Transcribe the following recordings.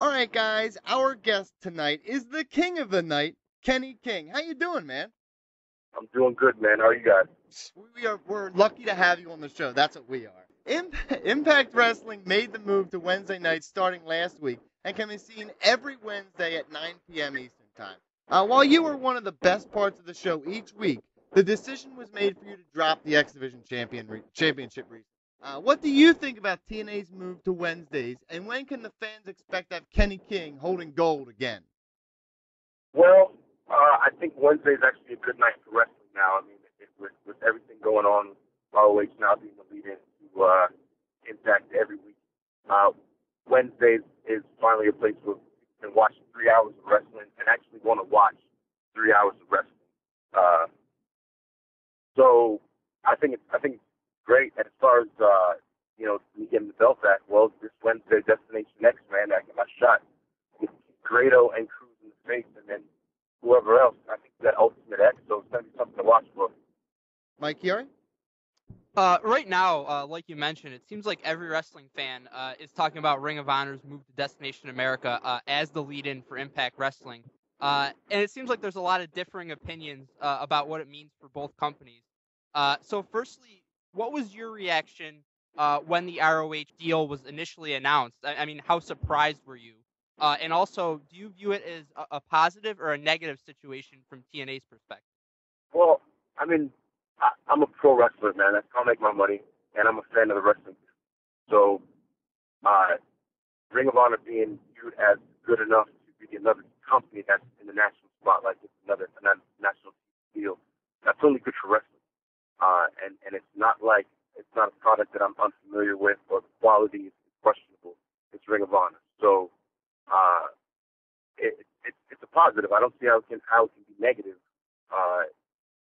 All right, guys, our guest tonight is the king of the night, Kenny King. How you doing, man? I'm doing good, man. How are you guys? We're lucky to have you on the show. That's what we are. Impact Wrestling made the move to Wednesday nights starting last week and can be seen every Wednesday at 9 p.m. Eastern Time. While you were one of the best parts of the show each week, the decision was made for you to drop the X Division championship recently. What do you think about TNA's move to Wednesdays, and when can the fans expect to have Kenny King holding gold again? Well, I think Wednesday is actually a good night for wrestling now. I mean, with everything going on, ROH now being the lead-in to Impact every week, uh, Wednesdays is finally a place where you can watch 3 hours of wrestling and actually want to watch 3 hours of wrestling. Uh, so I think it's great. And as far as me getting the belt back, well, this Wednesday, Destination X, man, I get my shot. With Grado and Cruz in the face, and then whoever else. I think that Ultimate X, so it's gonna be something to watch for. Mike Chiari? Right now, like you mentioned, it seems like every wrestling fan is talking about Ring of Honor's move to Destination America as the lead-in for Impact Wrestling. And it seems like there's a lot of differing opinions about what it means for both companies. So firstly, what was your reaction when the ROH deal was initially announced? I mean, how surprised were you? And also, do you view it as a positive or a negative situation from TNA's perspective? Well, I mean, I'm a pro wrestler, man. That's how I make my money, and I'm a fan of the wrestling. So, uh, Ring of Honor being viewed as good enough to be another company that's in the national spotlight, it's another national deal. That's only good for wrestling. And it's not a product that I'm unfamiliar with, or the quality is questionable. It's Ring of Honor. So, uh, it's a positive. I don't see how it can be negative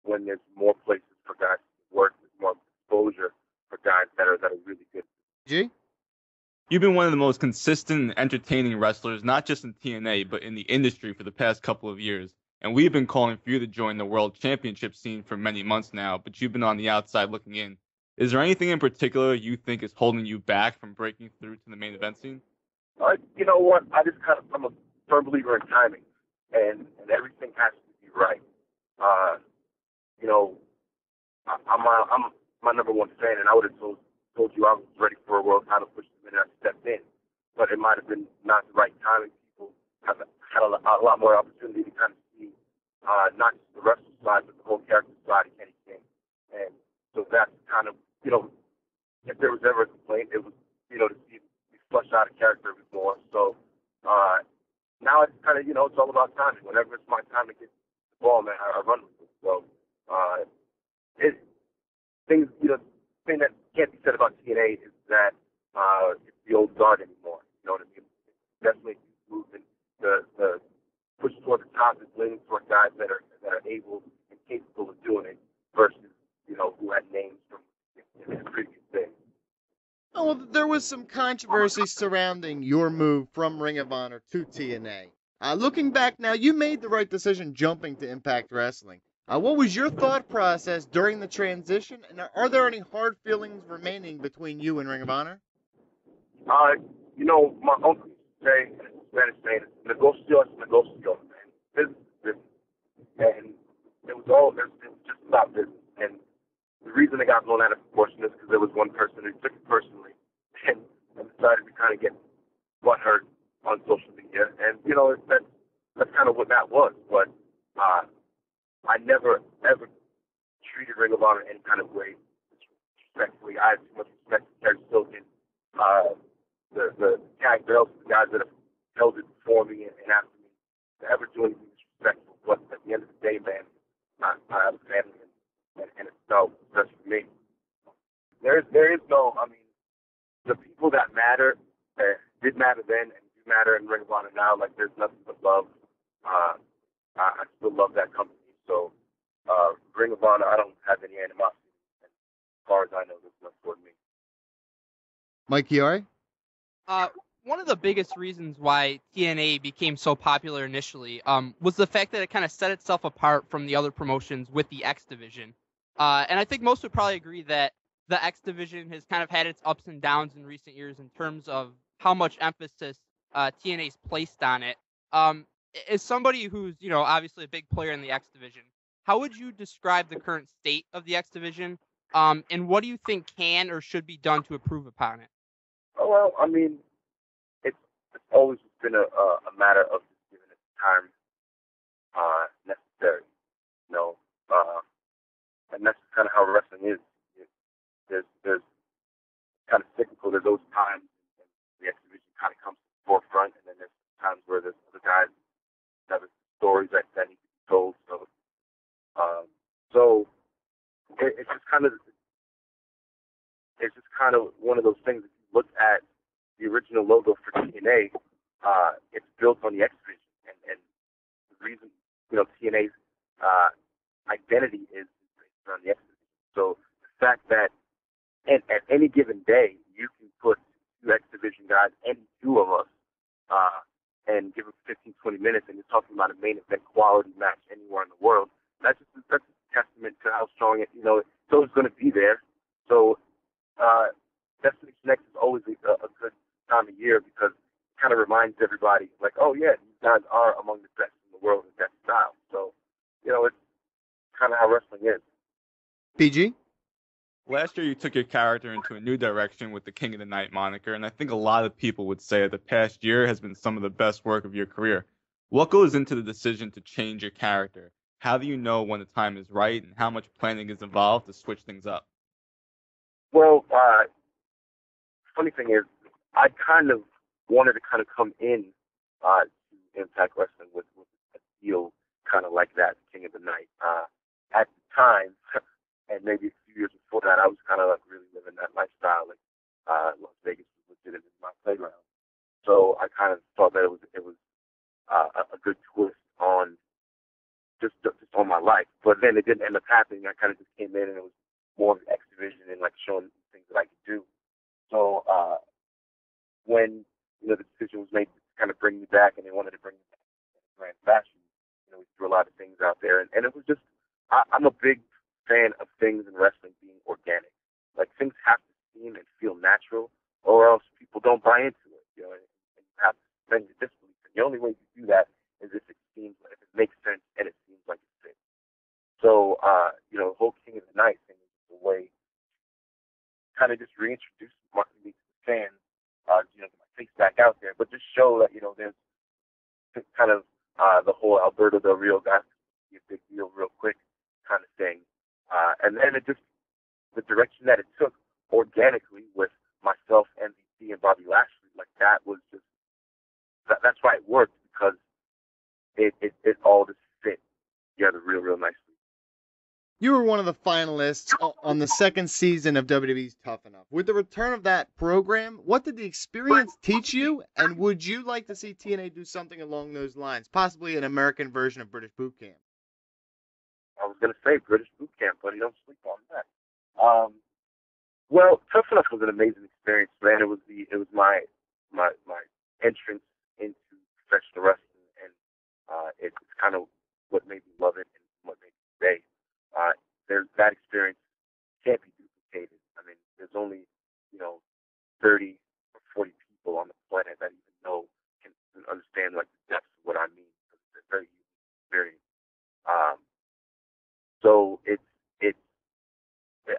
when there's more places for guys to work, there's more exposure for guys that are really good. G? You've been one of the most consistent and entertaining wrestlers, not just in TNA, but in the industry for the past couple of years. And we've been calling for you to join the World Championship scene for many months now, but you've been on the outside looking in. Is there anything in particular you think is holding you back from breaking through to the main event scene? You know what? I'm a firm believer in timing, and everything has to be right. Uh, you know, I'm my number one fan, and I would have told you I was ready for a world title push the minute I stepped in, but it might have been not the right timing. People have had a lot more opportunity to kind of see not just the wrestling side, but the whole character side of Kenny King, and so that's kind of if there was ever a complaint, it was to see me flush out a character a bit more. So now it's kind of it's all about timing. Whenever it's my time to get the ball, man, I run with it. So uh, it things thing that can't be said about TNA is that it's the old guard anymore. You know what I mean? It's definitely moving the push toward the top is leaning toward guys that are able and capable of doing it versus who had names from in the previous days. Oh, well, there was some controversy surrounding your move from Ring of Honor to TNA. Looking back now, you made the right decision jumping to Impact Wrestling. What was your thought process during the transition, and are there any hard feelings remaining between you and Ring of Honor? Uh, my uncle used to say, and it's Spanish saying, negocio es negocio, man. Business is business. And it was just about business. And the reason it got blown out of proportion is because there was one person who took it personally and decided to kind of get butthurt on social media. And, that's kind of what that was. But I never, ever treated Ring of Honor in any kind of way disrespectfully. I have too much respect for Terry Silkin, the tag belts, the guys that have held it before me and after me, to ever do anything disrespectful. But at the end of the day, man, I have a family, and it's no, that's for me. There is no, I mean, the people that matter, did matter then and do matter in Ring of Honor now. Like, there's nothing but love. I still love that company. So, Ring of Honor, I don't have any animosity. And as far as I know, there's none toward me. Mike Chiari? Uh, One of the biggest reasons why TNA became so popular initially was the fact that it kind of set itself apart from the other promotions with the X division. And I think most would probably agree that the X division has kind of had its ups and downs in recent years in terms of how much emphasis TNA's placed on it. As somebody who's, obviously a big player in the X division, how would you describe the current state of the X division? And what do you think can or should be done to improve upon it? Oh, well, I mean, it's always been a matter of just giving it time necessary, you know, and that's kind of how wrestling is. There's kind of cyclical. There's those times when the exhibition kind of comes to the forefront, and then there's times where there's other guys that have stories that need to be told. So it's just kind of one of those things. If you look at the original logo for TNA, it's built on the exhibition, and the reason TNA's identity is based on the exhibition. So the fact that at any given day, you can put two X Division guys, any two of us, and give them 15, 20 minutes, and you're talking about a main event quality match anywhere in the world. That's a testament to how strong it's always going to be there. So Destination X is always a good time of year because it kind of reminds everybody, like, oh, yeah, these guys are among the best in the world in that style. So, it's kind of how wrestling is. PG? Last year, you took your character into a new direction with the King of the Night moniker, and I think a lot of people would say that the past year has been some of the best work of your career. What goes into the decision to change your character? How do you know when the time is right, and how much planning is involved to switch things up? Well, funny thing is, I kind of wanted to come in to Impact Wrestling with a deal kind of like that, King of the Night. At the time, and maybe a few years before that, I was kind of like really living that lifestyle. Like Las Vegas was legitimately my playground. So I kind of thought that it was a good twist on just on my life. But then it didn't end up happening. I kind of just came in and it was more of an X Division and like showing things that I could do. So when the decision was made to kind of bring me back, and they wanted to bring me back in a grand fashion, we threw a lot of things out there, and it was just I'm a big fan of things in wrestling being organic. Like things have to seem and feel natural, or else people don't buy into it. And you have to suspend your disbelief. And the only way you do that is if it makes sense and it seems like it fits. So, the whole King of the Night thing is a way kind of just reintroduce me to the fans, get my face back out there, but just show that, there's kind of the whole Alberto Del Rio guy be a big deal real quick kind of thing. And then the direction that it took organically with myself, MVP, and Bobby Lashley, like that was just, that's why it worked, because it all just fit together real nicely. You were one of the finalists on the second season of WWE's Tough Enough. With the return of that program, what did the experience teach you, and would you like to see TNA do something along those lines, possibly an American version of British Boot Camp? I was going to say British Boot Camp, but you don't sleep on that. Well, Tough Enough was an amazing experience, man. It was my entrance into professional wrestling, and it's kind of what made me love it and what made me stay. There's that experience can't be duplicated. I mean, there's only 30 or 40 people on the planet that even can understand like the depths of what I mean. It's a very unique experience. So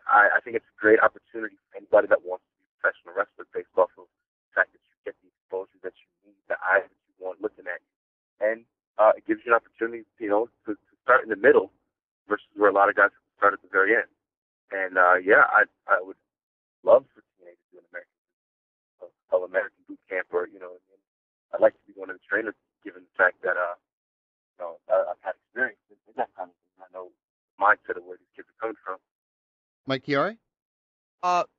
I think it's a great opportunity for anybody that wants to be a professional wrestler based off of the fact that you get the exposure that you need, the eyes that you want looking at you. And it gives you an opportunity, to start in the middle versus where a lot of guys have to start at the very end. And, I would love for TNA to do an American boot camp, or, I'd like to be one of the trainers, given the fact that, I've had experience in that kind of thing. I know the mindset of where these kids are coming from. Mike Chiari?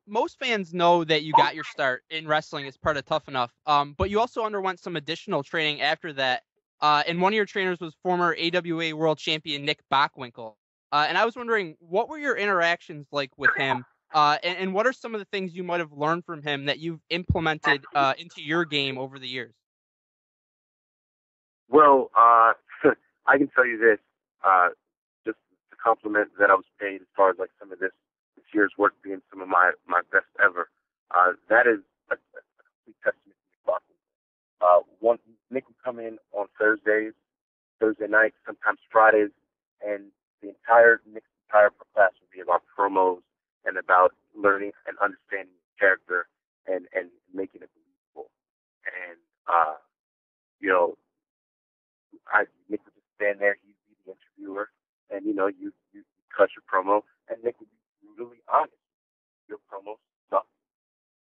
Most fans know that you got your start in wrestling as part of Tough Enough, but you also underwent some additional training after that. And one of your trainers was former AWA World Champion Nick Bockwinkel. And I was wondering, what were your interactions like with him? And what are some of the things you might have learned from him that you've implemented into your game over the years? Well, I can tell you this, just the compliment that I was paid as far as like some of this year's work being some of my best ever. That is a complete testament to Nick Bockwinkel. One Nick would come in on Thursday nights, sometimes Fridays, and Nick's entire class would be about promos and about learning and understanding the character and making it believable. And Nick would just stand there, he'd be the interviewer, and you cut your promo, and Nick would be brutally honest. Your promo sucks.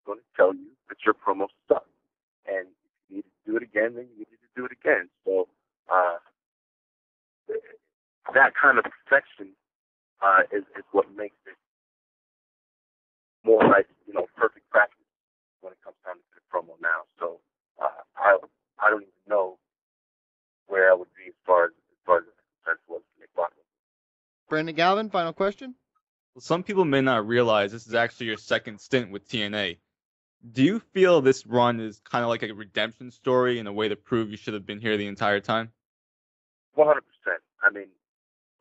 I'm going to tell you that your promo sucks. And if you need to do it again, then you need to do it again. So that kind of perfection is what makes it more like perfect practice when it comes time to the promo now. So I don't even know where I would be as far as the sense was Nick Bachman. Brandon Galvin, final question. Well, some people may not realize this is actually your second stint with TNA. Do you feel this run is kind of like a redemption story in a way to prove you should have been here the entire time? 100%. I mean,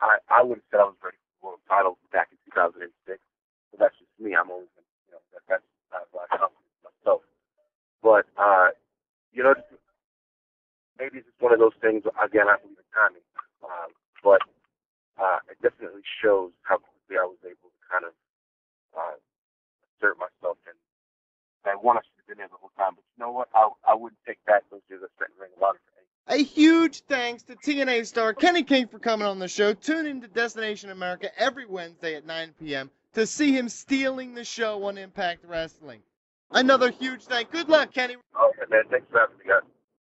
I would have said I was ready for the world title back in 2006. But that's just me. I'm always, that's not a lot of confidence in myself. But, maybe it's just one of those things. Again, I believe in timing. But it definitely shows how quickly I was able to kind of assert myself. And I want us to have been there the whole time. But you know what? I wouldn't take back those years I spent in Ring of Honor for anything. A huge thanks to TNA star Kenny King for coming on the show. Tune in to Destination America every Wednesday at 9 p.m. to see him stealing the show on Impact Wrestling. Another huge thank. Good luck, Kenny. Okay, man. Thanks for having me, guys.